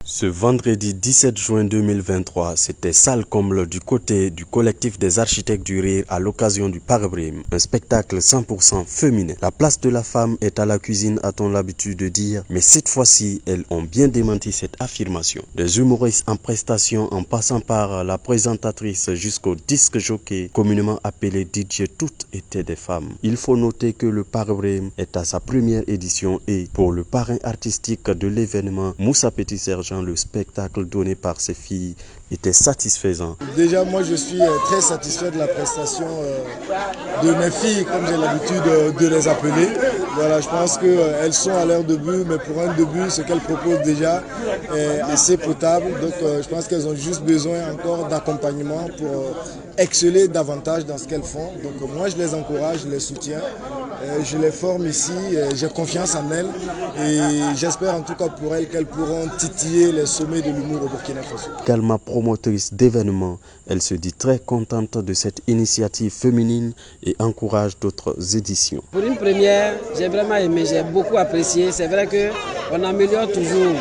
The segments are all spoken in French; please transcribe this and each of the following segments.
Ce vendredi 17 juin 2023, c'était salle comble du côté du collectif des architectes du rire à l'occasion du Parabrime, un spectacle 100% féminin. La place de la femme est à la cuisine, a-t-on l'habitude de dire, mais cette fois-ci, elles ont bien démenti cette affirmation. Des humoristes en prestation en passant par la présentatrice jusqu'au disque jockey, communément appelé DJ, toutes étaient des femmes. Il faut noter que le Parabrime est à sa première édition et pour le parrain artistique de l'événement, Moussa Petit Sergent, le spectacle donné par ses filles était satisfaisant. Déjà, moi, je suis très satisfait de la prestation de mes filles, comme j'ai l'habitude de les appeler. Voilà, je pense qu'elles sont à leur début, mais pour un début, ce qu'elles proposent déjà est assez potable. Donc, je pense qu'elles ont juste besoin encore d'accompagnement pour exceller davantage dans ce qu'elles font. Donc, moi, je les encourage, je les soutiens. Je les forme ici, j'ai confiance en elles et j'espère en tout cas pour elles qu'elles pourront titiller les sommets de l'humour au Burkina Faso. Calma, promotrice d'événements, elle se dit très contente de cette initiative féminine et encourage d'autres éditions. Pour une première, j'ai vraiment aimé, j'ai beaucoup apprécié. C'est vrai qu'on améliore toujours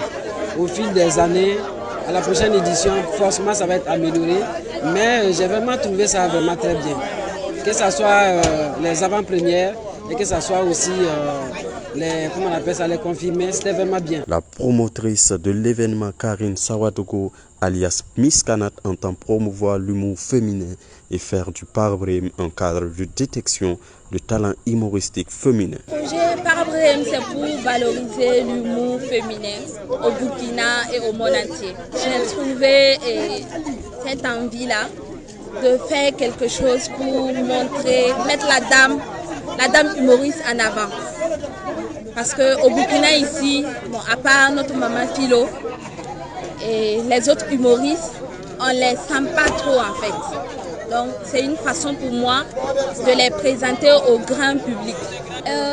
au fil des années. À la prochaine édition, forcément ça va être amélioré, mais j'ai vraiment trouvé ça vraiment très bien. Que ce soit les avant-premières, et que ce soit aussi les confirmés, c'était vraiment bien. La promotrice de l'événement, Karine Sawadogo, alias Miss Kanat, entend promouvoir l'humour féminin et faire du Parabrime un cadre de détection de talents humoristiques féminins. Le projet Parabrime, c'est pour valoriser l'humour féminin au Burkina et au monde entier. J'ai trouvé cette envie-là de faire quelque chose pour montrer, mettre la dame humoriste en avant. Parce qu'au Burkina ici, bon, à part notre maman Philo et les autres humoristes, on ne les sent pas trop en fait. Donc c'est une façon pour moi de les présenter au grand public.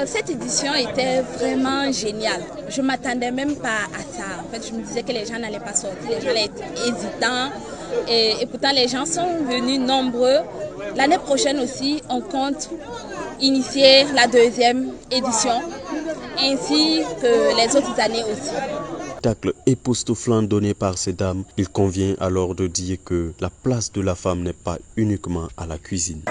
Cette édition était vraiment géniale. Je ne m'attendais même pas à ça. En fait, je me disais que les gens n'allaient pas sortir, les gens allaient être hésitants. Et pourtant, les gens sont venus nombreux. L'année prochaine aussi, on compte initier la deuxième édition, ainsi que les autres années aussi. Spectacle époustouflant donné par ces dames, il convient alors de dire que la place de la femme n'est pas uniquement à la cuisine.